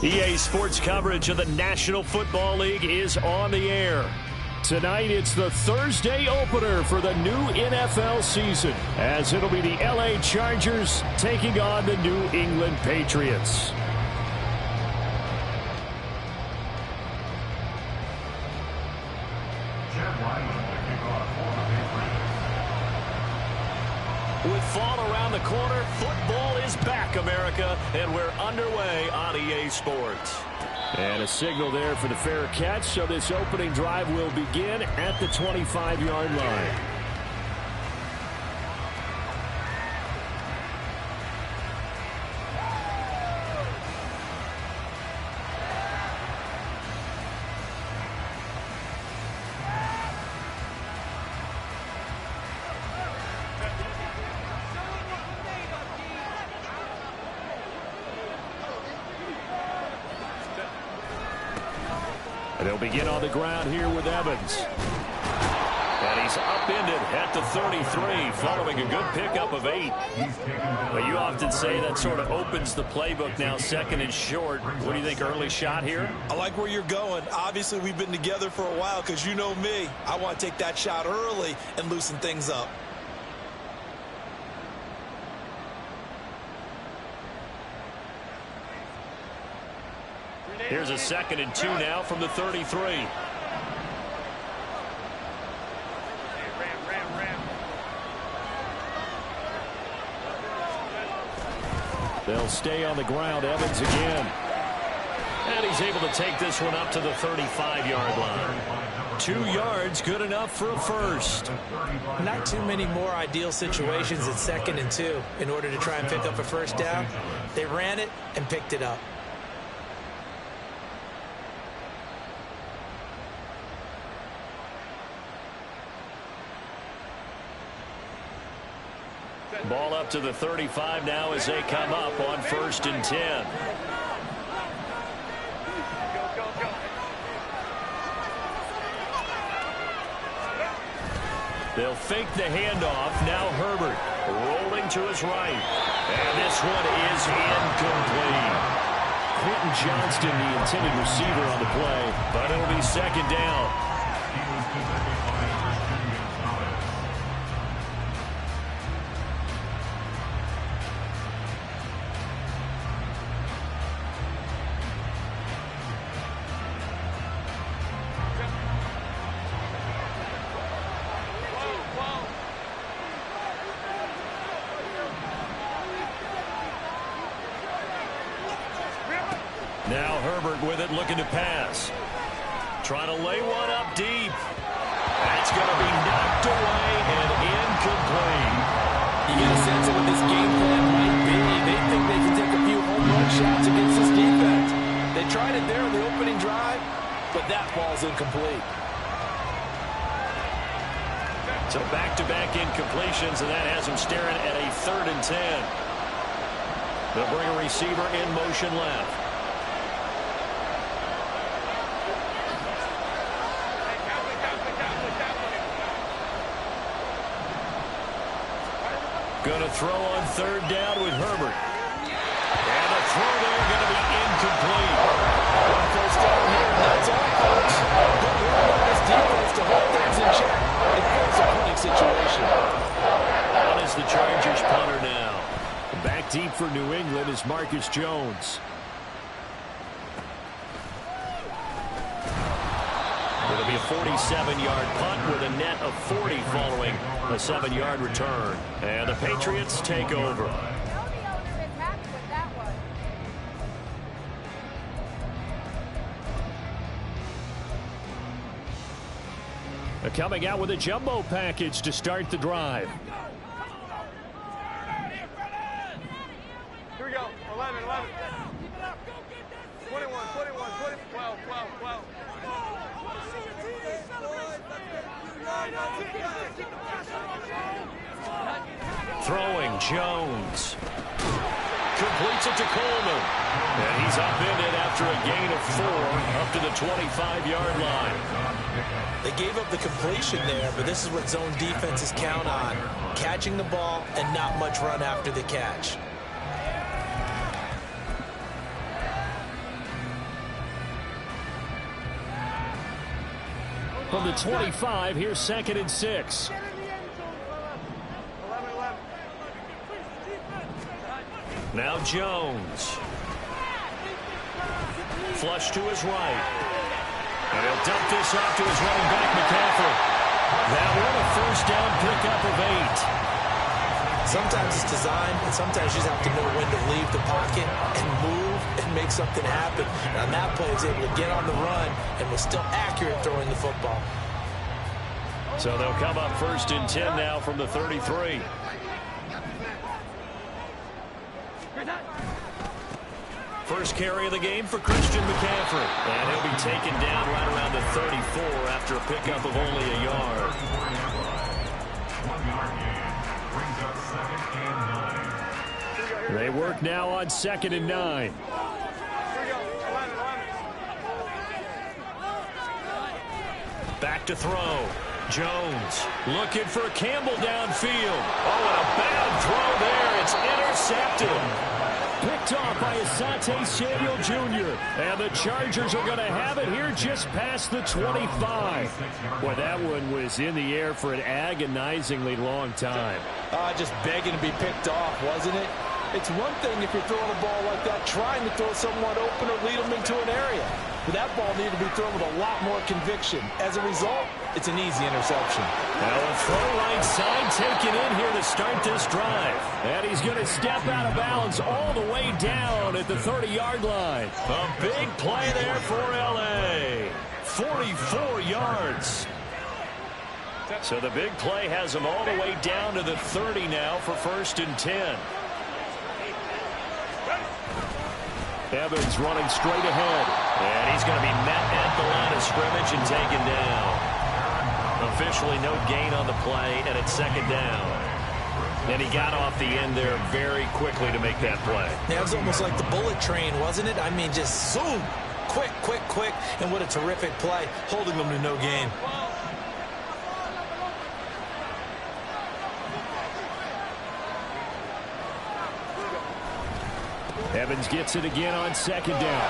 EA Sports coverage of the National Football League is on the air. Tonight, it's the Thursday opener for the new NFL season, as it'll be the LA Chargers taking on the New England Patriots. With fall around the corner, football is back, America, and we're underway on EA Sports. And a signal there for the fair catch, so this opening drive will begin at the 25-yard line. They'll begin on the ground here with Evans. And he's upended at the 33, following a good pickup of 8. Well, you often say that sort of opens the playbook now, second and short. What do you think, early shot here? I like where you're going. Obviously, we've been together for a while because you know me. I want to take that shot early and loosen things up. Here's a 2nd and 2 now from the 33. They'll stay on the ground. Evans again. And he's able to take this one up to the 35-yard line. 2 yards, good enough for a first. Not too many more ideal situations at 2nd and 2 in order to try and pick up a first down. They ran it and picked it up. Ball up to the 35 now as they come up on 1st and 10. They'll fake the handoff. Now Herbert rolling to his right. And this one is incomplete. Quentin Johnston, the intended receiver on the play, but it'll be 2nd down. Now Herbert with it, looking to pass. Trying to lay one up deep. That's going to be knocked away and incomplete. You get a sense of what this game plan might be. They think they can take a few home run shots against this defense. They tried it there on the opening drive, but that ball's incomplete. So back-to-back incompletions, and that has them staring at a 3rd and 10. They'll bring a receiver in motion left. Going to throw on 3rd down with Herbert. And the throw there going to be incomplete. One first down here, and that's all, folks. Good work on this defense to hold things in check. It forced a punting situation. On is the Chargers punter now. Back deep for New England is Marcus Jones. It'll be a 47-yard punt with a net of 40 following a 7-yard return. And the Patriots take over. They're coming out with a jumbo package to start the drive. Here we go. 11, 11. 21, 21, 20, 12, 12, 12. Throwing Jones. Completes it to Coleman. And he's upended after a gain of 4 up to the 25-yard line. They gave up the completion there, but this is what zone defenses count on. Catching the ball and not much run after the catch. From the 25, here's 2nd and 6. Now Jones. Flush to his right. And he'll dump this off to his running back, McCaffrey. That one a first down pickup of 8. Sometimes it's designed, and sometimes you just have to know when to leave the pocket and move and make something happen. And on that play, he was able to get on the run and was still accurate throwing the football. So they'll come up 1st and 10 now from the 33. First carry of the game for Christian McCaffrey. And he'll be taken down right around the 34 after a pickup of only a yard. They work now on 2nd and 9. Back to throw. Jones looking for Campbell downfield. Oh, and a bad throw there. It's intercepted. Picked off by Asante Samuel Jr. And the Chargers are going to have it here just past the 25. Boy, that one was in the air for an agonizingly long time. Just begging to be picked off, wasn't it? It's one thing if you're throwing a ball like that, trying to throw someone open or lead them into an area. But that ball needed to be thrown with a lot more conviction. As a result, it's an easy interception. Now a throw right side taken in here to start this drive. And he's going to step out of bounds all the way down at the 30-yard line. A big play there for L.A. 44 yards. So the big play has him all the way down to the 30 now for 1st and 10. Evans running straight ahead. And he's going to be met at the line of scrimmage and taken down. Officially no gain on the play, and it's 2nd down. And he got off the end there very quickly to make that play. Yeah, it was almost like the bullet train, wasn't it? I mean, just zoom. Quick, quick, quick. And what a terrific play, holding them to no gain. Evans gets it again on 2nd down.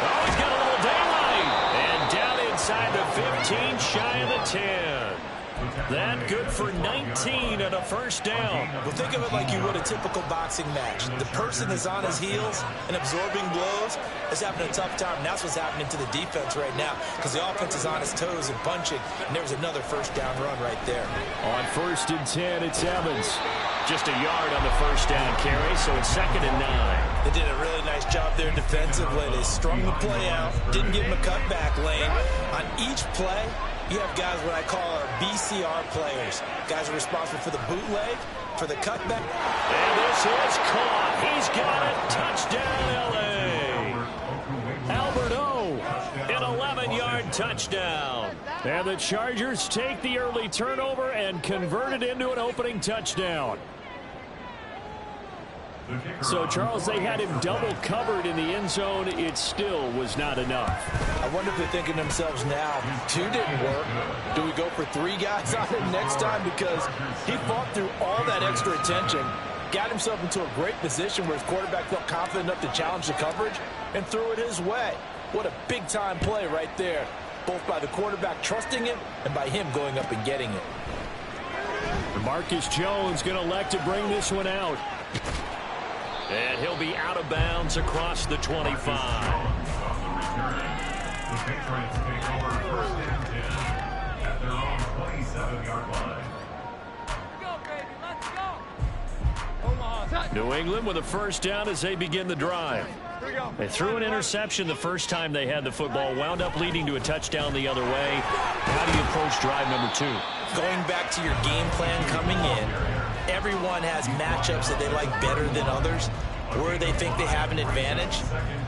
Oh, he's got a little daylight. And down inside the 15, shy of the 10. That good for 19 and a first down. Well, think of it like you would a typical boxing match. The person is on his heels and absorbing blows is having a tough time. And that's what's happening to the defense right now because the offense is on its toes and punching. And there's another first down run right there. On 1st and 10, it's Evans. Just a yard on the first down carry, so it's 2nd and 9. They did a really nice job there defensively. They strung the play out, didn't give him a cutback lane. On each play, you have guys what I call our BCR players. Guys are responsible for the bootleg, for the cutback. And this is caught. He's got it. Touchdown, L.A. Albert O, an 11-yard touchdown. And the Chargers take the early turnover and convert it into an opening touchdown. So, Charles, they had him double covered in the end zone. It still was not enough. I wonder if they're thinking to themselves now, 2 didn't work. Do we go for 3 guys on him next time? Because he fought through all that extra attention, got himself into a great position where his quarterback felt confident enough to challenge the coverage and threw it his way. What a big-time play right there, both by the quarterback trusting him and by him going up and getting it. Marcus Jones going to elect to bring this one out. And he'll be out of bounds across the 25. The Patriots take over 1st and 10 at their own 27-yard line. Go, baby, let's go. Omaha. New England with a first down as they begin the drive. They threw an interception the first time they had the football, wound up leading to a touchdown the other way. How do you approach drive number 2? Going back to your game plan coming in, everyone has matchups that they like better than others. Where they think they have an advantage,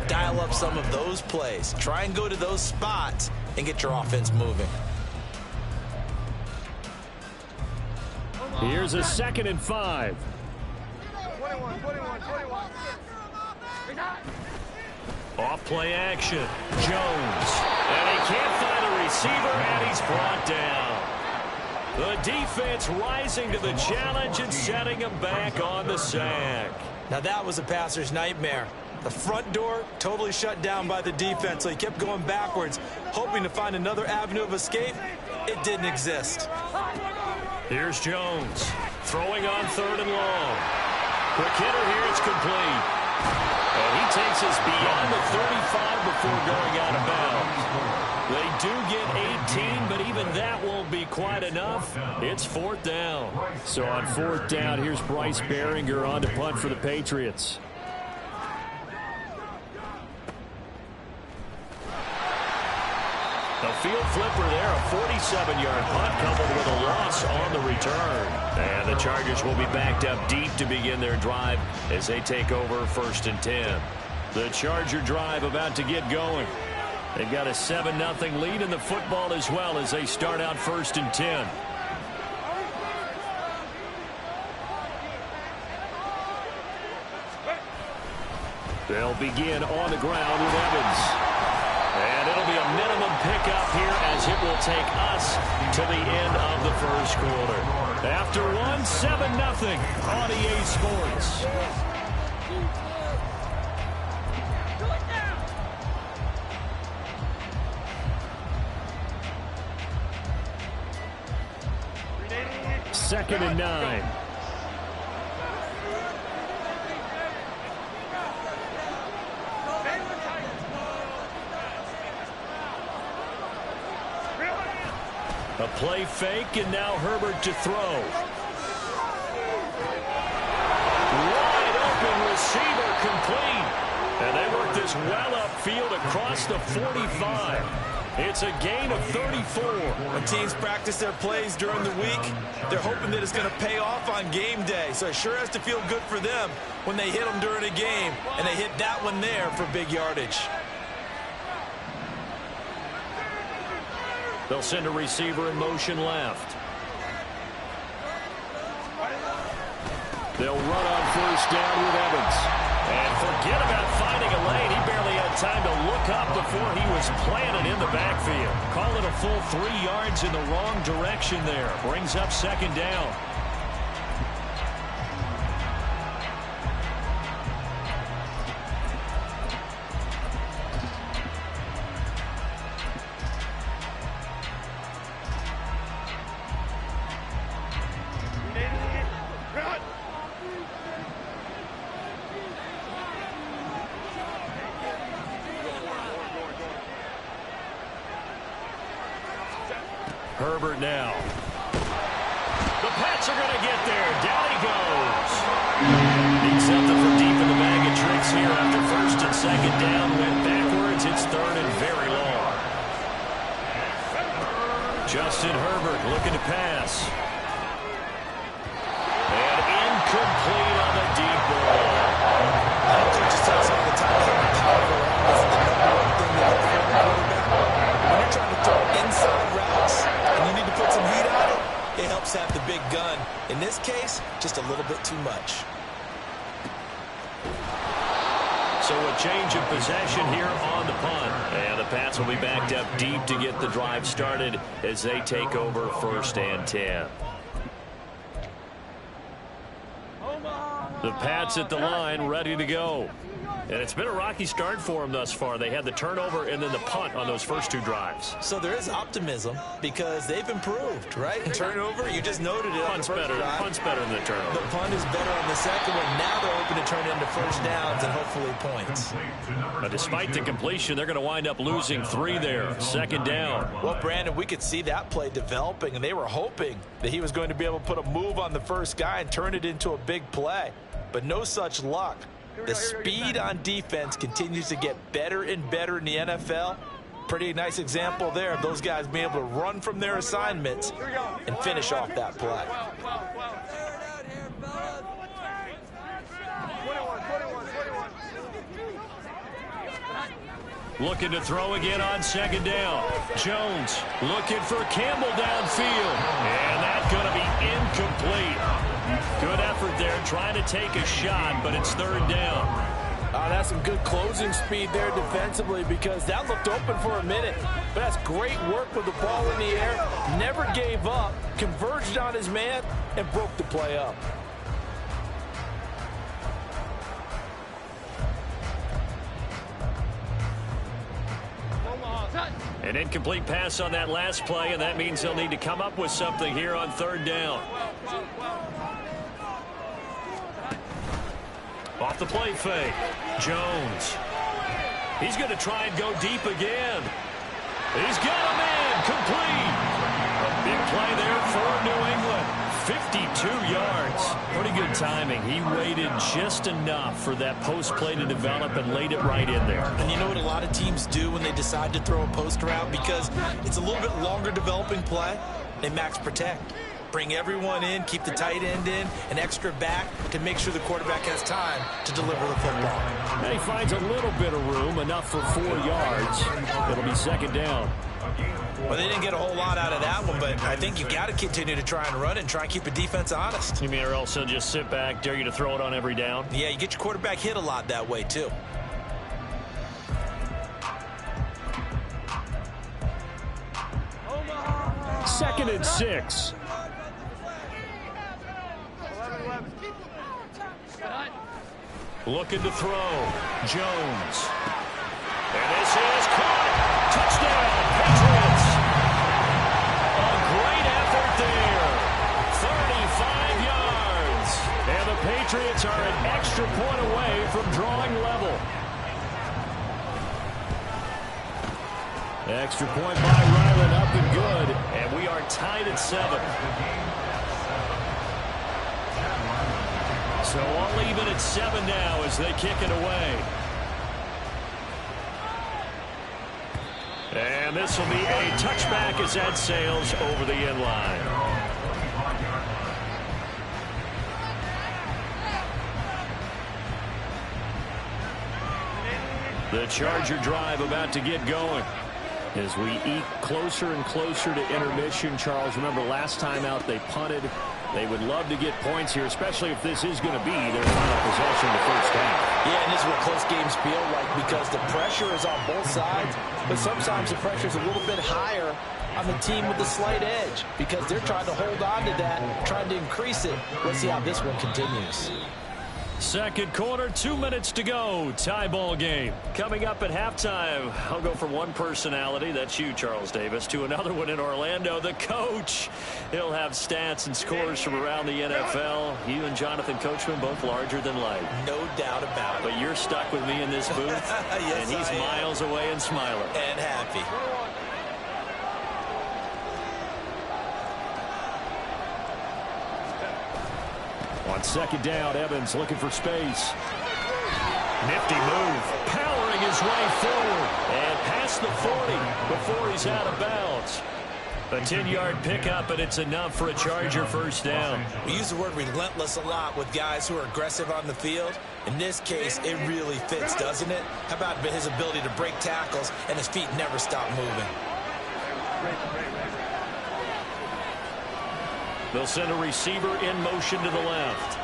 dial up some of those plays. Try and go to those spots and get your offense moving. Here's a 2nd and 5. 21. Off play action. Jones. And he can't find a receiver, and he's brought down. The defense rising to the challenge and setting him back on the sack. Now that was a passer's nightmare. The front door totally shut down by the defense, so he kept going backwards, hoping to find another avenue of escape. It didn't exist. Here's Jones, throwing on 3rd and long. Quick hitter here, it's complete. And he takes us beyond the 35 before going out of bounds. They do get 18, but even that won't be quite enough. It's 4th down. So on 4th down, here's Bryce Behringer on to punt for the Patriots. A field flipper there, a 47-yard punt coupled with a loss on the return. And the Chargers will be backed up deep to begin their drive as they take over 1st and 10. The Charger drive about to get going. They've got a 7-0 lead in the football as well as they start out 1st and 10. They'll begin on the ground with Evans. And it'll be a minimum pickup here as it will take us to the end of the 1st quarter. After 7-0 on EA Sports. Second and 9. A play fake, and now Herbert to throw. Wide open receiver complete. And they work this well upfield across the 45. It's a gain of 34. When teams practice their plays during the week, they're hoping that it's going to pay off on game day. So it sure has to feel good for them when they hit them during a game. And they hit that one there for big yardage. They'll send a receiver in motion left. They'll run on 1st down with Evans. And forget about finding a lane. He barely had time to look up before he was planted in the backfield. Call it a full 3 yards in the wrong direction there. Brings up 2nd down. Herbert now. The Pats are going to get there. Down he goes. Needs something from deep in the bag of tricks here after 1st and 2nd down. Went backwards. It's 3rd and very long. Justin Herbert looking to pass. And incomplete on the deep ball. Just tell us all the time how powerful is the number one thing that the quarterback. When you're trying to throw inside routes and you need to put some heat on it, it helps have the big gun. In this case, just a little bit too much. So a change of possession here on the punt. And the Pats will be backed up deep to get the drive started as they take over 1st and 10. The Pats at the line, ready to go. And it's been a rocky start for them thus far. They had the turnover and then the punt on those first 2 drives. So there is optimism because they've improved, right? Turnover, you just noted it. Punt's better. Punt's better than the turnover. The punt is better on the second one. Now they're hoping to turn it into 1st downs and hopefully points. Despite the completion, they're going to wind up losing 3 there. 2nd down. Well, Brandon, we could see that play developing, and they were hoping that he was going to be able to put a move on the first guy and turn it into a big play. But no such luck. The speed on defense continues to get better and better in the NFL. Pretty nice example there of those guys being able to run from their assignments and finish off that play. Looking to throw again on 2nd down. Jones looking for Campbell downfield. And that's going to be incomplete. Good effort there, trying to take a shot, but it's 3rd down. That's some good closing speed there defensively because that looked open for a minute. But that's great work with the ball in the air. Never gave up, converged on his man, and broke the play up. An incomplete pass on that last play, and that means they'll need to come up with something here on third down. Off the play fake. Jones. He's going to try and go deep again. He's got a man complete. A big play there for New England. 52 yards. Pretty good timing. He waited just enough for that post play to develop and laid it right in there. And you know what a lot of teams do when they decide to throw a post route? Because it's a little bit longer developing play. They max protect. Bring everyone in, keep the tight end in, an extra back to make sure the quarterback has time to deliver the football. And he finds a little bit of room, enough for 4 yards. It'll be second down. Well, they didn't get a whole lot out of that one, but I think you got to continue to try and run it and try and keep the defense honest. You mean or else he'll just sit back, dare you to throw it on every down? Yeah, you get your quarterback hit a lot that way, too. Second and 6. Looking to throw. Jones. And this is caught. Touchdown, Patriots. A great effort there. 35 yards. And the Patriots are an extra point away from drawing level. Extra point by Ryland, up and good. And we are tied at 7. So all even at 7 now as they kick it away. And this will be a touchback as that sails over the end line. The Charger drive about to get going. As we eke closer and closer to intermission, Charles, remember last time out they punted. They would love to get points here, especially if this is going to be their final possession the first half. Yeah, and this is what close games feel like because the pressure is on both sides, but sometimes the pressure is a little bit higher on the team with the slight edge because they're trying to hold on to that, trying to increase it. Let's see how this one continues. Second quarter, 2 minutes to go. Tie ball game. Coming up at halftime, I'll go from one personality, that's you, Charles Davis, to another one in Orlando, the coach. He'll have stats and scores from around the NFL. You and Jonathan Coachman both larger than life. No doubt about it. But you're stuck with me in this booth, yes, and he's miles away and smiling. And happy. On second down, Evans looking for space. Nifty move. Powering his way forward. And past the 40 before he's out of bounds. A 10-yard pickup, and it's enough for a Charger first down. We use the word relentless a lot with guys who are aggressive on the field. In this case, it really fits, doesn't it? How about his ability to break tackles and his feet never stop moving? They'll send a receiver in motion to the left.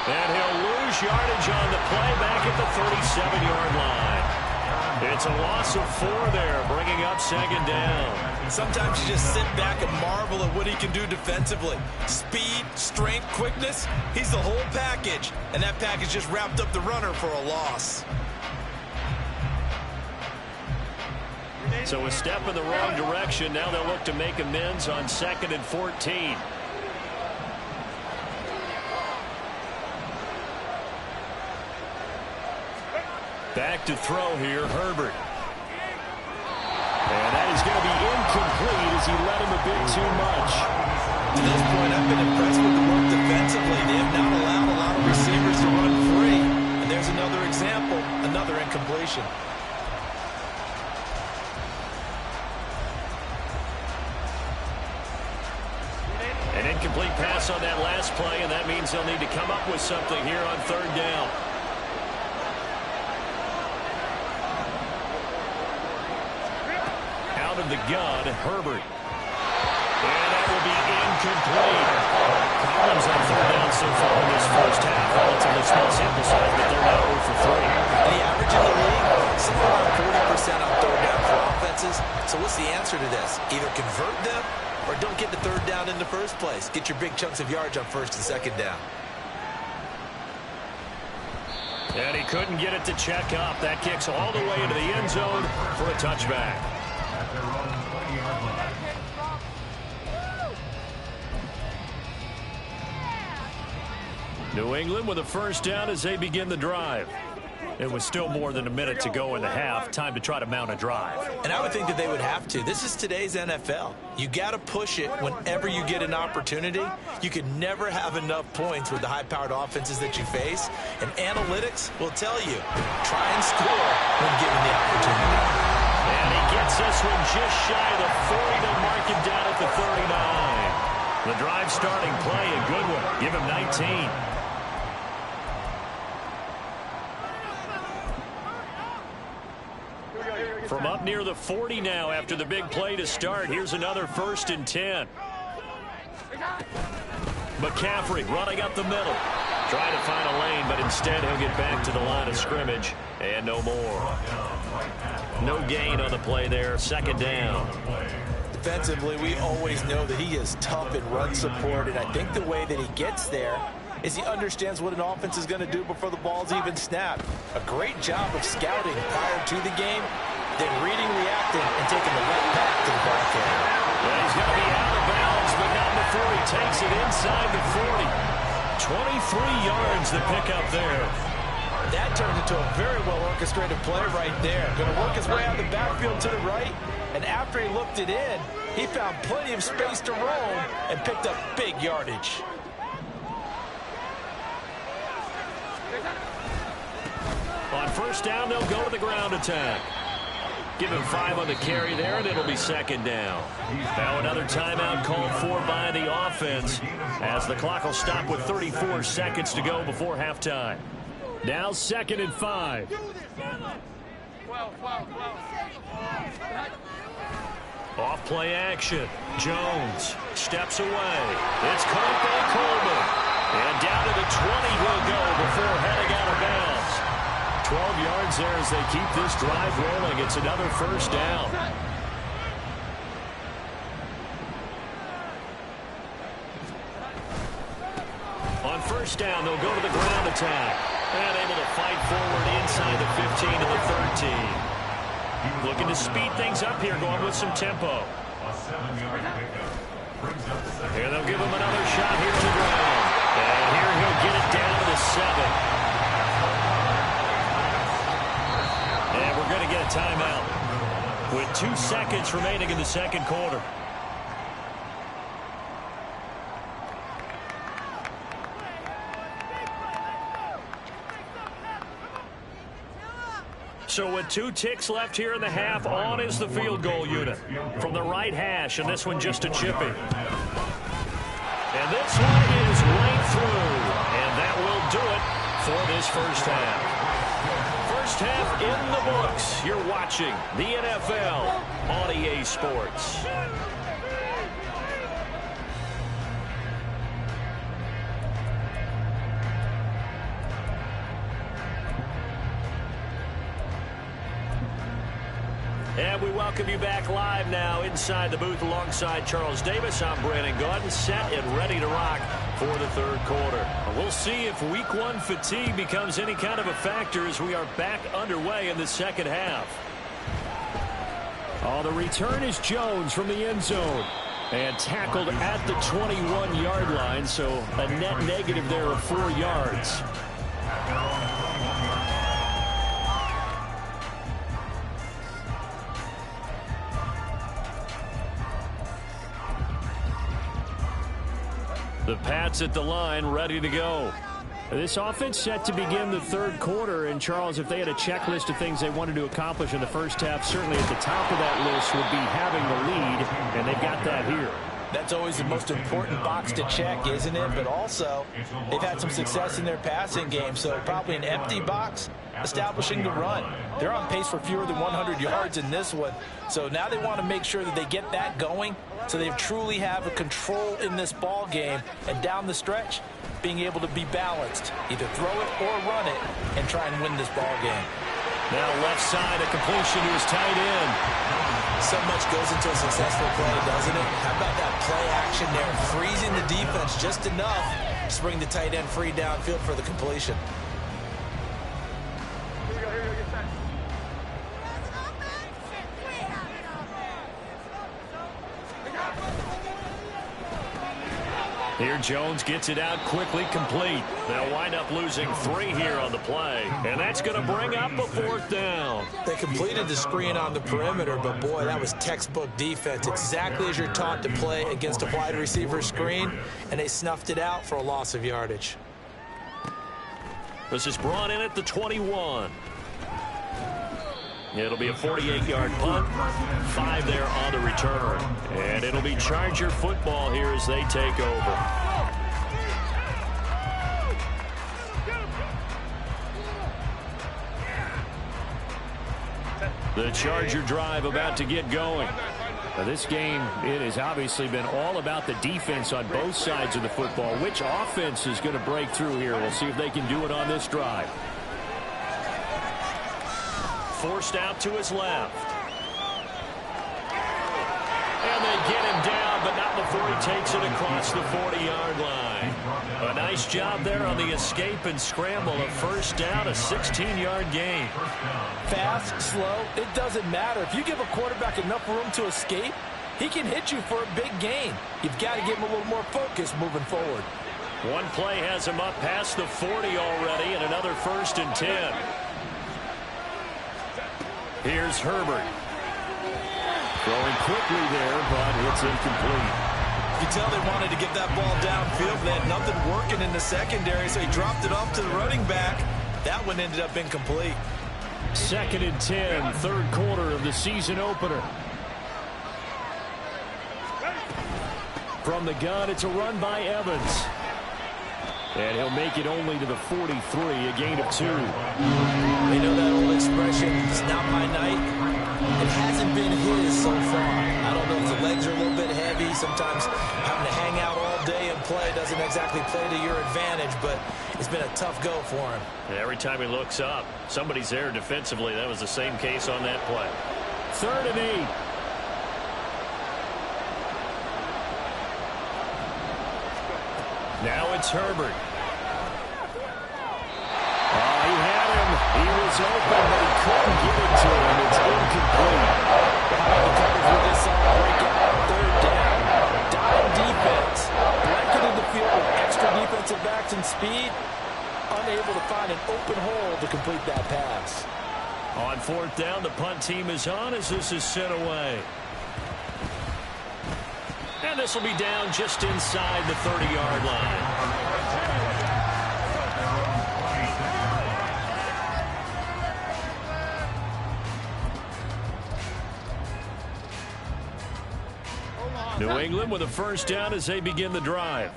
And he'll lose yardage on the play back at the 37-yard line. It's a loss of 4 there, bringing up second down. Sometimes you just sit back and marvel at what he can do defensively. Speed, strength, quickness, he's the whole package. And that package just wrapped up the runner for a loss. So a step in the wrong direction. Now they'll look to make amends on 2nd and 14. Back to throw here, Herbert. And that is going to be incomplete as he let him a bit too much. To this point, I've been impressed with the work defensively. They have not allowed a lot of receivers to run free. And there's another example, another incompletion. An incomplete pass on that last play, and that means they'll need to come up with something here on third down. Out of the gun, Herbert. And that will be incomplete. Collins on third down so far in this first half. Relatively small sample size, but they're now 0 for 3. The average in the league, somewhere around 40% on third down for offenses. So what's the answer to this? Either convert them or don't get the third down in the first place. Get your big chunks of yards on first and second down. And he couldn't get it to check up. That kicks all the way into the end zone for a touchback. At their own 20-yard line. New England with a first down as they begin the drive. It was still more than a minute to go in the half. Time to try to mount a drive. And I would think that they would have to. This is today's NFL. You got to push it whenever you get an opportunity. You can never have enough points with the high-powered offenses that you face. And analytics will tell you, try and score when given the opportunity. And he gets this one just shy of the 40 to mark him down at the 39. The drive starting play, a good one. Give him 19. From up near the 40 now after the big play to start. Here's another 1st and 10. McCaffrey running up the middle. Trying to find a lane, but instead he'll get back to the line of scrimmage. And no more. No gain on the play there. 2nd down. Defensively, we always know that he is tough in run support, and I think the way that he gets there is he understands what an offense is going to do before the ball's even snapped. A great job of scouting prior to the game, then reading, reacting, and taking the right path to the ball carrier. Well, he's going to be out of bounds, but not before he takes it inside the 40. 23 yards to pick up there. That turned into a very well-orchestrated play right there. Going to work his way out the backfield to the right, and after he looked it in, he found plenty of space to roam and picked up big yardage. On 1st down, they'll go to the ground attack. Give him 5 on the carry there, and it'll be 2nd down. Now another timeout called for by the offense as the clock will stop with 34 seconds to go before halftime. Now 2nd and 5. Off play action. Jones steps away. It's caught by Coleman. And down to the 20 he'll go before heading out of bounds. 12 yards there as they keep this drive rolling. It's another 1st down. On 1st down, they'll go to the ground attack. And able to fight forward inside the 15 to the 13. Looking to speed things up here, going with some tempo. A 7-yard pickup. Brings up the 2nd. Here they'll give him another shot here on the ground. And here he'll get it down to the 7. And we're going to get a timeout with 2 seconds remaining in the 2nd quarter. So with 2 ticks left here in the half, on is the field goal unit from the right hash, and this one just a chippy. And this one is right through, and that will do it for this 1st half. 1st half in the books. You're watching the NFL on EA Sports. And we welcome you back live now inside the booth alongside Charles Davis. I'm Brandon Gaudin, set and ready to rock for the 3rd quarter. We'll see if Week 1 fatigue becomes any kind of a factor as we are back underway in the 2nd half. Oh, the return is Jones from the end zone. And tackled at the 21-yard line, so a net negative there of 4 yards. The Pats at the line, ready to go. This offense set to begin the 3rd quarter. And, Charles, if they had a checklist of things they wanted to accomplish in the 1st half, certainly at the top of that list would be having the lead, and they've got that here. That's always the most important box to check, isn't it? But also, they've had some success in their passing game, so probably an empty box, establishing the run. They're on pace for fewer than 100 yards in this one, so now they want to make sure that they get that going so they truly have a control in this ball game, and down the stretch, being able to be balanced, either throw it or run it, and try and win this ball game. Now left side, a completion to his tight end. So much goes into a successful play, doesn't it? How about that play action there, freezing the defense just enough to bring the tight end free downfield for the completion. Here Jones gets it out quickly, complete. They'll wind up losing 3 here on the play, and that's going to bring up a 4th down. They completed the screen on the perimeter, but boy, that was textbook defense, exactly as you're taught to play against a wide receiver screen, and they snuffed it out for a loss of yardage. This is brought in at the 21. It'll be a 48-yard punt, 5 there on the return. And it'll be Charger football here as they take over. The Charger drive about to get going. Now this game, it has obviously been all about the defense on both sides of the football. Which offense is going to break through here? We'll see if they can do it on this drive. Forced out to his left. And they get him down, but not before he takes it across the 40-yard line. A nice job there on the escape and scramble. A 1st down, a 16-yard gain. Fast, slow, it doesn't matter. If you give a quarterback enough room to escape, he can hit you for a big gain. You've got to give him a little more focus moving forward. One play has him up past the 40 already, and another 1st and 10. Here's Herbert. Throwing quickly there, but it's incomplete. You can tell they wanted to get that ball downfield. They had nothing working in the secondary, so he dropped it off to the running back. That one ended up incomplete. 2nd and 10, 3rd quarter of the season opener. From the gun, it's a run by Evans. And he'll make it only to the 43, a gain of 2. They know that old expression, it's not my night. It hasn't been his so far. I don't know if the legs are a little bit heavy. Sometimes having to hang out all day and play doesn't exactly play to your advantage, but it's been a tough go for him. Every time he looks up, somebody's there defensively. That was the same case on that play. 3rd and 8. Now it's Herbert. He had him. He was open, but he couldn't get it to him. It's incomplete. How about the coverage with this breakout 3rd down? Dime defense. Blanketed the field with extra defensive backs and speed. Unable to find an open hole to complete that pass. On 4th down, the punt team is on as this is sent away. And this will be down just inside the 30-yard line. New England with a 1st down as they begin the drive.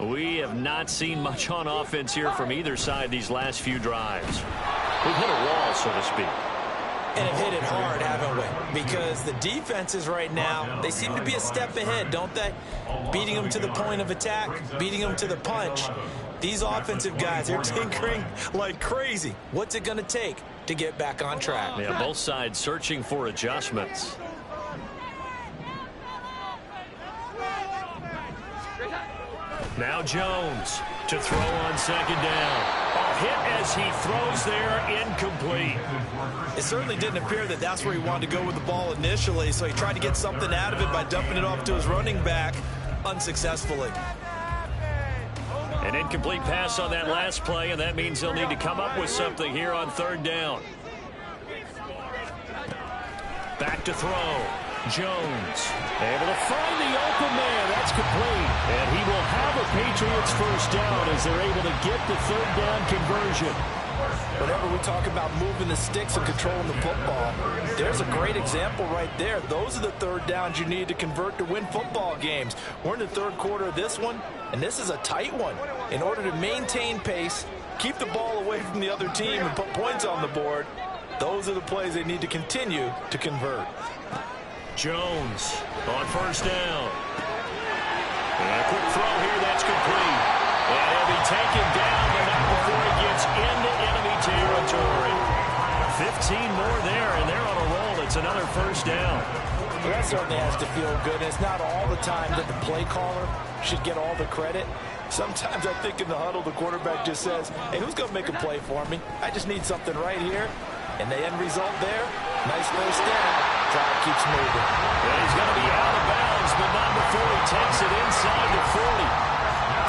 We have not seen much on offense here from either side these last few drives. We've hit a wall, so to speak. And have hit it hard, haven't we? Because the defenses right now, they seem to be a step ahead, don't they? Beating them to the point of attack, beating them to the punch. These offensive guys, they're tinkering like crazy. What's it going to take to get back on track? Yeah, both sides searching for adjustments. Now Jones to throw on 2nd down. A hit as he throws there, incomplete. It certainly didn't appear that that's where he wanted to go with the ball initially, so he tried to get something out of it by dumping it off to his running back unsuccessfully. An incomplete pass on that last play, and that means they'll need to come up with something here on 3rd down. Back to throw. Jones able to find the open man. That's complete. And he will have a Patriots 1st down as they're able to get the 3rd down conversion. Whenever we talk about moving the sticks and controlling the football, there's a great example right there. Those are the 3rd downs you need to convert to win football games. We're in the 3rd quarter of this one, and this is a tight one. In order to maintain pace, keep the ball away from the other team, and put points on the board, those are the plays they need to continue to convert. Jones on 1st down. And a quick throw here, that's complete. And he'll be taken down, but not before he gets into enemy territory. 15 more there, and they're on a roll. It's another 1st down. Well, that certainly has to feel good. It's not all the time that the play caller should get all the credit. Sometimes I think in the huddle, the quarterback just says, hey, who's going to make a play for me? I just need something right here. And the end result there, nice 1st down. Drive keeps moving. And he's going to be out of bounds, but not before he takes it inside the 40.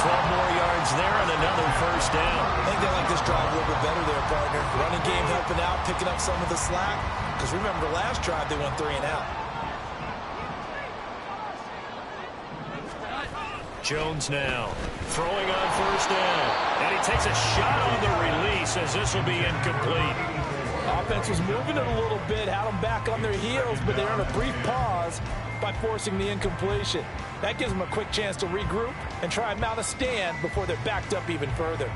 12 more yards there and another first down. I think they like this drive a little bit better there, partner. Running game helping out, picking up some of the slack. Because remember, the last drive they went 3 and out. Jones now throwing on first down. And he takes a shot on the release as this will be incomplete. Offense was moving it a little bit, had them back on their heels, but they're in a brief pause by forcing the incompletion. That gives them a quick chance to regroup and try and mount a stand before they're backed up even further.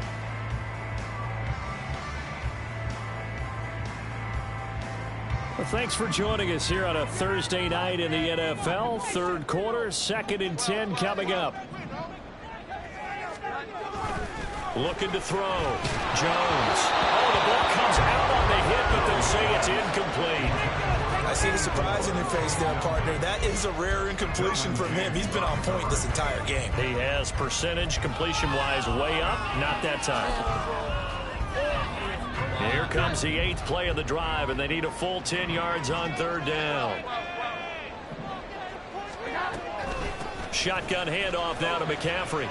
Well, thanks for joining us here on a Thursday night in the NFL. Third quarter, 2nd and 10 coming up. Looking to throw. Jones. Oh, the ball comes out on the hit, but they'll say it's incomplete. I see the surprise in your face there, partner. That is a rare incompletion from him. He's been on point this entire game. He has percentage completion-wise way up. Not that time. Here comes the 8th play of the drive, and they need a full 10 yards on 3rd down. Shotgun handoff now to McCaffrey.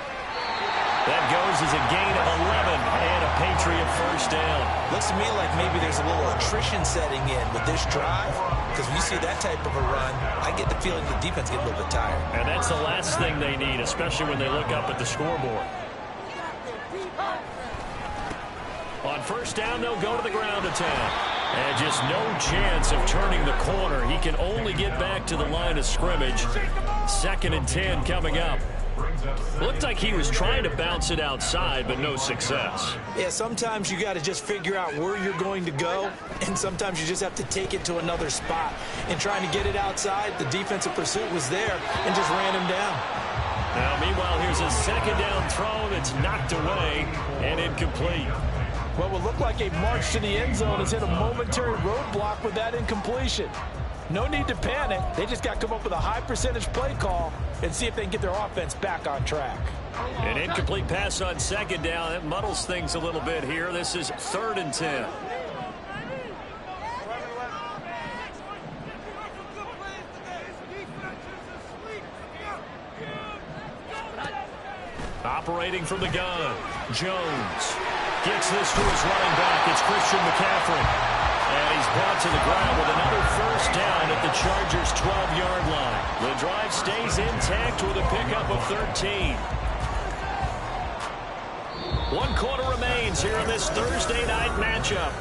That goes as a gain of 11 and a Patriot first down. Looks to me like maybe there's a little attrition setting in with this drive, because when you see that type of a run, I get the feeling the defense gets a little bit tired. And that's the last thing they need, especially when they look up at the scoreboard. On first down, they'll go to the ground attack. And just no chance of turning the corner. He can only get back to the line of scrimmage. 2nd and 10 coming up. Looked like he was trying to bounce it outside, but no success. Yeah, sometimes you got to just figure out where you're going to go, and sometimes you just have to take it to another spot. And trying to get it outside, the defensive pursuit was there and just ran him down. Now, meanwhile, here's a 2nd down throw that's knocked away and incomplete. What would look like a march to the end zone has hit a momentary roadblock with that incompletion. No need to panic. They just got to come up with a high percentage play call and see if they can get their offense back on track. An incomplete pass on 2nd down. That muddles things a little bit here. This is 3rd and 10. Operating from the gun. Jones gets this to his running back. It's Christian McCaffrey. And he's brought to the ground with another first down at the Chargers' 12-yard line. The drive stays intact with a pickup of 13. 1 quarter remains here in this Thursday night matchup.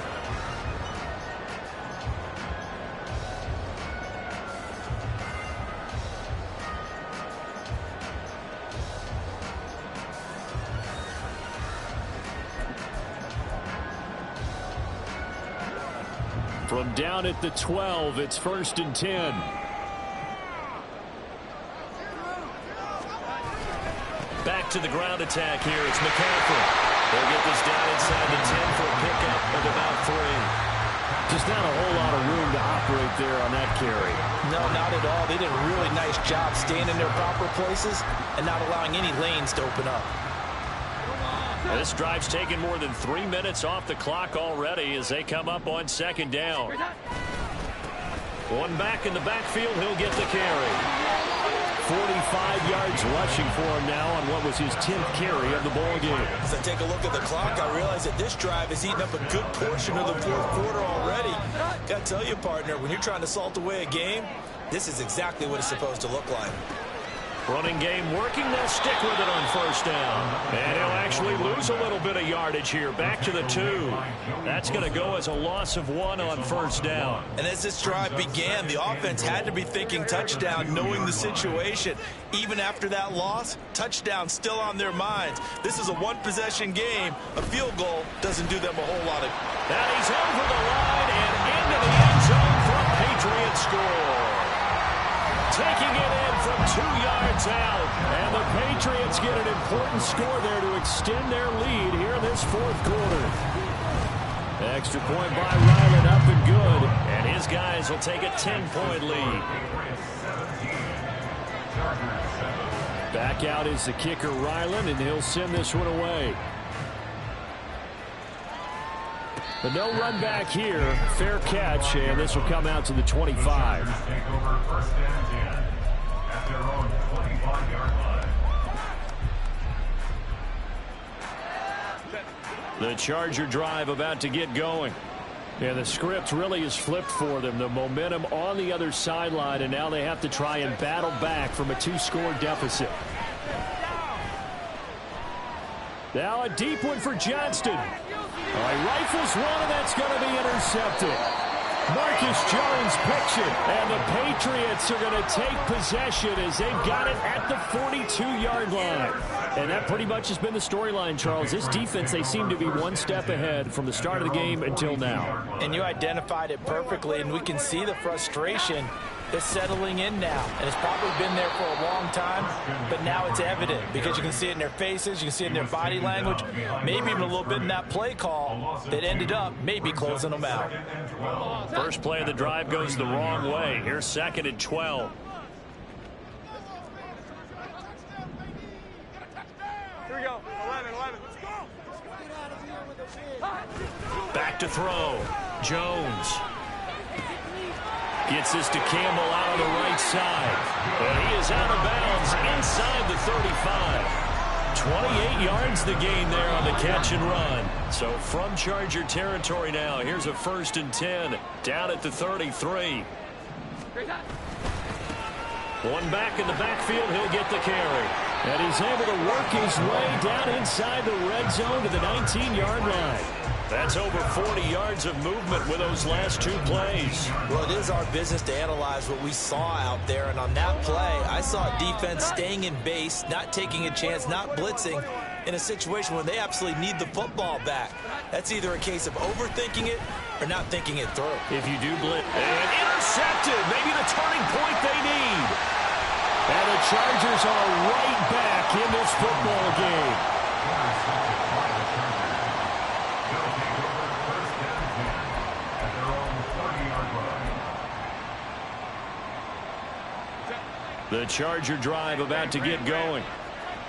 From down at the 12, it's 1st and 10. Back to the ground attack here. It's McCaffrey. They'll get this down inside the 10 for a pickup of about 3. Just not a whole lot of room to operate there on that carry. No, not at all. They did a really nice job staying in their proper places and not allowing any lanes to open up. This drive's taken more than 3 minutes off the clock already as they come up on 2nd down. One back in the backfield, he'll get the carry. 45 yards rushing for him now on what was his 10th carry of the ball game. As I take a look at the clock, I realize that this drive has eaten up a good portion of the 4th quarter already. Got to tell you, partner, when you're trying to salt away a game, this is exactly what it's supposed to look like. Running game working. They'll stick with it on first down. And he'll actually lose a little bit of yardage here. Back to the 2. That's going to go as a loss of 1 on first down. And as this drive began, the offense had to be thinking touchdown, knowing the situation. Even after that loss, touchdown still on their minds. This is a one-possession game. A field goal doesn't do them a whole lot of... And he's over the line and into the end zone for a Patriot score. Taking it in from 2 yards out. And the Patriots get an important score there to extend their lead here in this 4th quarter. Extra point by Ryland, up and good. And his guys will take a 10-point lead. Back out is the kicker, Ryland, and he'll send this one away. But no run back here. Fair catch, and this will come out to the 25. Take over 1st and 10 at their own 25-yard line. The Charger drive about to get going. And the script really is flipped for them. The momentum on the other sideline, and now they have to try and battle back from a 2-score deficit. Now a deep one for Johnston. All right, rifles one, and that's going to be intercepted. Marcus Jones picks it, and the Patriots are going to take possession as they've got it at the 42-yard line. And that pretty much has been the storyline, Charles. This defense, they seem to be one step ahead from the start of the game until now. And you identified it perfectly, and we can see the frustration is settling in now. And it's probably been there for a long time, but now it's evident because you can see it in their faces, you can see it in their body language, maybe even a little bit in that play call that ended up maybe closing them out. First play of the drive goes the wrong way. Here's 2nd and 12. Here we go. 11. Back to throw. Jones. Gets this to Campbell out on the right side. And he is out of bounds inside the 35. 28 yards the gain there on the catch and run. So from Charger territory now, here's a 1st and 10 down at the 33. One back in the backfield, he'll get the carry. And he's able to work his way down inside the red zone to the 19-yard line. That's over 40 yards of movement with those last 2 plays. Well, it is our business to analyze what we saw out there, and on that play, I saw defense staying in base, not taking a chance, not blitzing in a situation when they absolutely need the football back. That's either a case of overthinking it or not thinking it through. If you do blitz, and intercepted, maybe the turning point they need. And the Chargers are right back in this football game. The Charger drive about to get going.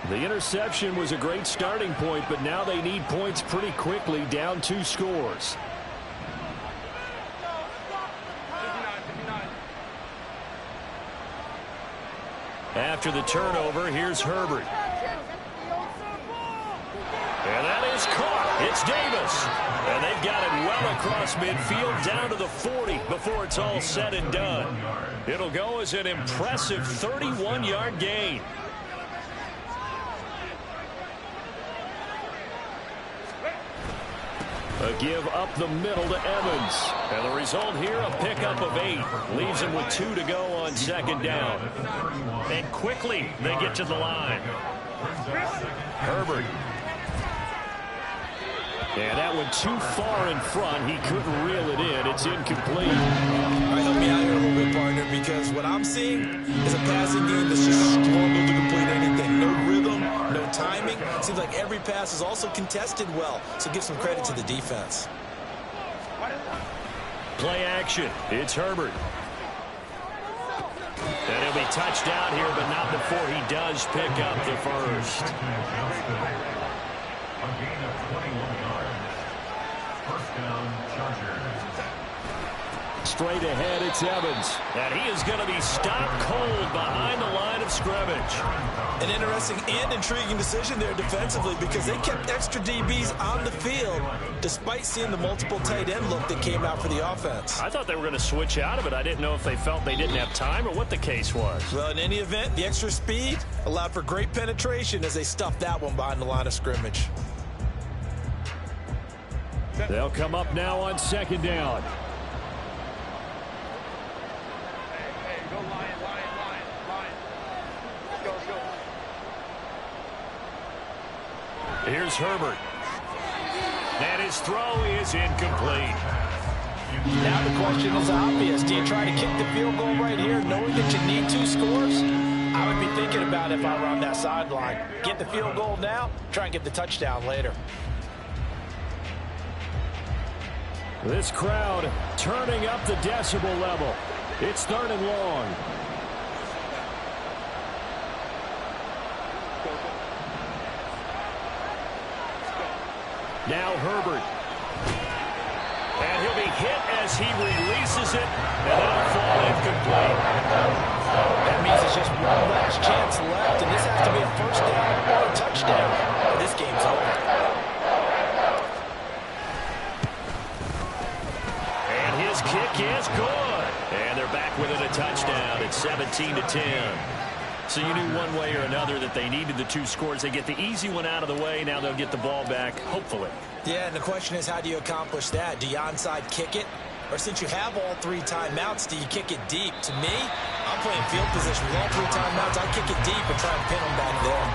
The interception was a great starting point, but now they need points pretty quickly, down 2 scores. After the turnover, here's Herbert. And that is caught. It's Davis. And they've got it well across midfield down to the 40 before it's all said and done. It'll go as an impressive 31-yard gain. A give up the middle to Evans. And the result here, a pickup of 8. Leaves him with 2 to go on 2nd down. And quickly, they get to the line. Herbert. And that went too far in front. He couldn't reel it in. It's incomplete. All right, help me out here a little bit, partner, because what I'm seeing is a passing game that's just struggled to complete anything. No rhythm, no timing. Seems like every pass is also contested well, so give some credit to the defense. Play action. It's Herbert. And he'll be touched out here, but not before he does pick up the first. A gain of 21 yards. First down, Chargers. Straight ahead, it's Evans. And he is going to be stopped cold behind the line of scrimmage. An interesting and intriguing decision there defensively because they kept extra DBs on the field despite seeing the multiple tight end look that came out for the offense. I thought they were going to switch out of it. I didn't know if they felt they didn't have time or what the case was. Well, in any event, the extra speed allowed for great penetration as they stuffed that one behind the line of scrimmage. They'll come up now on 2nd down. Hey, go line. Let's go. Here's Herbert. And his throw is incomplete. Now the question is obvious. Do you try to kick the field goal right here knowing that you need 2 scores? I would be thinking about it if I were on that sideline. Get the field goal now, try and get the touchdown later. This crowd turning up the decibel level. It's 3rd and long. Now Herbert. And he'll be hit as he releases it, and that'll fall incomplete. That means it's just one last chance left, and this has to be a 1st down or a touchdown. This game's over. kick is good. And they're back within a touchdown. It's 17-10. So you knew one way or another that they needed the 2 scores. They get the easy one out of the way. Now they'll get the ball back, hopefully. Yeah, and the question is, how do you accomplish that? Do you onside kick it? Or since you have all 3 timeouts, do you kick it deep? To me, I'm playing field position with all 3 timeouts. I kick it deep and try and pin them back there.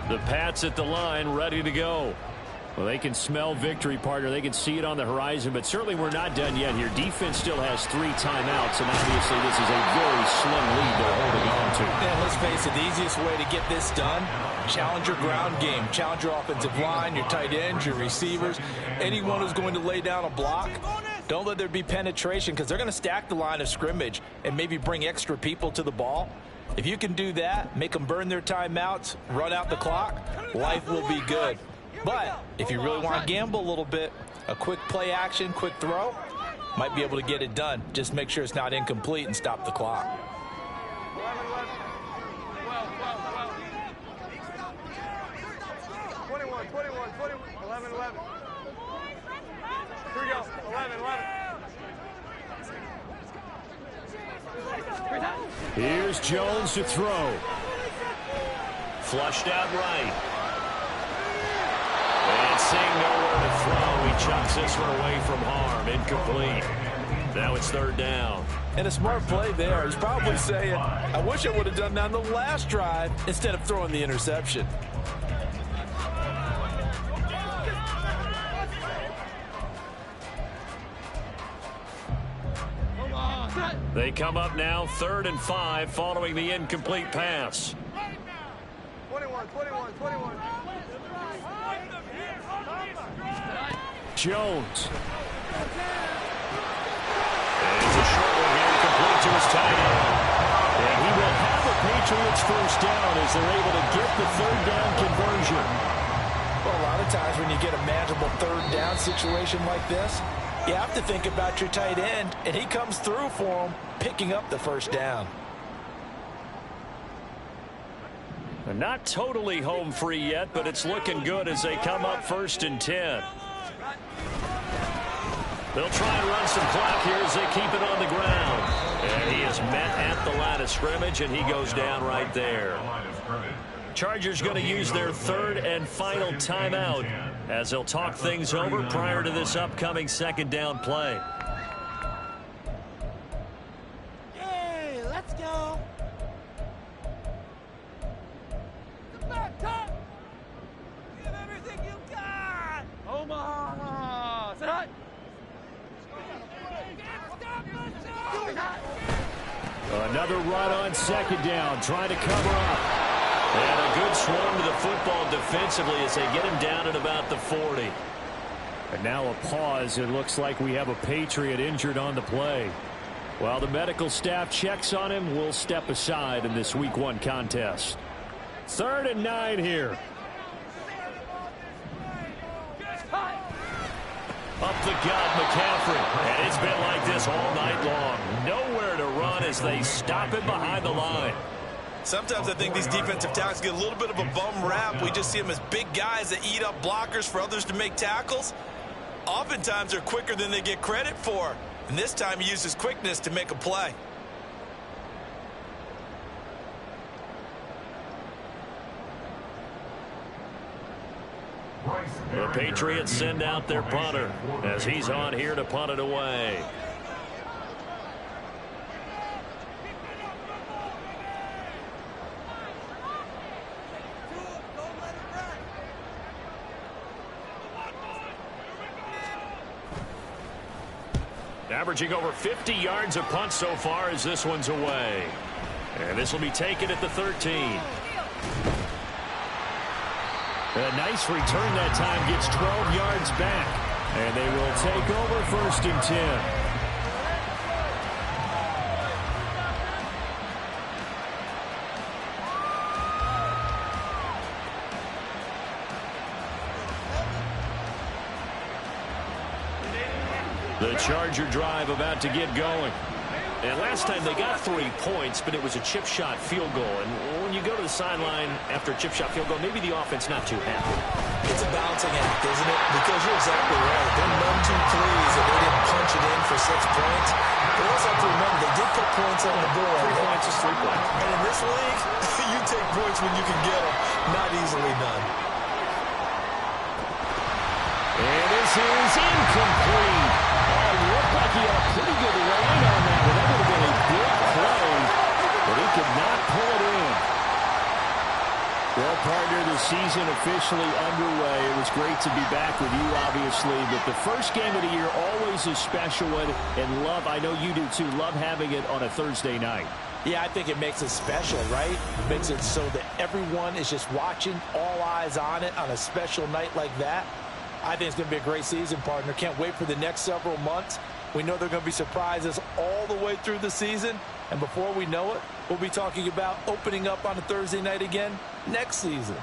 The Pats at the line, ready to go. Well, they can smell victory, partner. They can see it on the horizon, but certainly we're not done yet here. Defense still has 3 timeouts, and obviously this is a very slim lead they're holding on to. And let's face it, the easiest way to get this done, challenge your ground game. Challenge your offensive line, your tight ends, your receivers, anyone who's going to lay down a block. Don't let there be penetration because they're going to stack the line of scrimmage and maybe bring extra people to the ball. If you can do that, make them burn their timeouts, run out the clock, life will be good. But if you really want to gamble a little bit, a quick play action, quick throw, might be able to get it done. Just make sure it's not incomplete and stop the clock. 11, 11. 12, 12, 12. 21, 21, 21. 11, 11. Here we go. 11, 11. Here's Jones to throw. Flushed out right. And seeing nowhere to throw, he chucks this one away from harm. Incomplete. Now it's 3rd down. And a smart play there. He's probably saying, I wish I would have done that on the last drive instead of throwing the interception. They come up now 3rd and 5 following the incomplete pass. 21, 21, 21. Jones. And it's a short one here, complete to his tight end. And he will have the Patriots 1st down as they're able to get the 3rd down conversion. Well, a lot of times when you get a manageable 3rd down situation like this, you have to think about your tight end, and he comes through for him, picking up the 1st down. They're not totally home free yet, but it's looking good as they come up 1st and 10. They'll try and run some clock here as they keep it on the ground. And he is met at the line of scrimmage, and he goes down right there. Chargers going to use their 3rd and final timeout as they'll talk things over prior to this upcoming 2nd down play. Hey, let's go. Give everything you got. Omaha. Sit high. Another run on 2nd down, trying to cover up. And a good swarm to the football defensively as they get him down at about the 40. And now a pause. It looks like we have a Patriot injured on the play. While the medical staff checks on him, we'll step aside in this Week 1 contest. 3rd and 9 here. Up the gut, McCaffrey. And it's been like this all night long. Nowhere to run as they stop him behind the line. Sometimes I think these defensive tackles get a little bit of a bum rap. We just see them as big guys that eat up blockers for others to make tackles. Oftentimes they're quicker than they get credit for. And this time he uses quickness to make a play. The Patriots send out their punter as he's on here to punt it away. Averaging over 50 yards a punt so far as this one's away. And this will be taken at the 13. A nice return that time, gets 12 yards back. And they will take over 1st and 10. The Charger drive about to get going. And last time they got 3 points, but it was a chip shot field goal. And when you go to the sideline after a chip shot field goal, maybe the offense not too happy. It's a balancing act, isn't it? Because you're exactly right. They're none too pleased that they didn't punch it in for 6 points. But also have to remember, they did put points on the board. 3 points is 3 points. And in this league, you take points when you can get them. Not easily done. And this is incomplete. Oh, it looked like he had a pretty good rain on that one. That would have been a big play, but he could not pull it in. Well, partner, the season officially underway. It was great to be back with you, obviously, but the first game of the year always a special one, and love, I know you do too, love having it on a Thursday night. Yeah, I think it makes it special, right? It makes it so that everyone is just watching, all eyes on it on a special night like that. I think it's going to be a great season, partner. Can't wait for the next several months. We know there are going to be surprises all the way through the season. And before we know it, we'll be talking about opening up on a Thursday night again next season.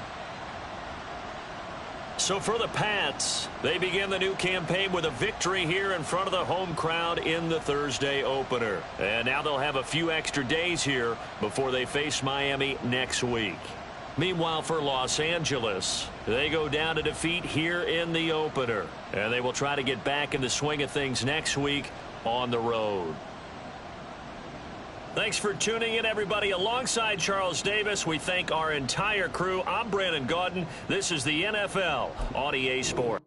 So for the Pats, they begin the new campaign with a victory here in front of the home crowd in the Thursday opener. And now they'll have a few extra days here before they face Miami next week. Meanwhile, for Los Angeles, they go down to defeat here in the opener. And they will try to get back in the swing of things next week on the road. Thanks for tuning in, everybody. Alongside Charles Davis, we thank our entire crew. I'm Brandon Gaudin. This is the NFL on EA Sports.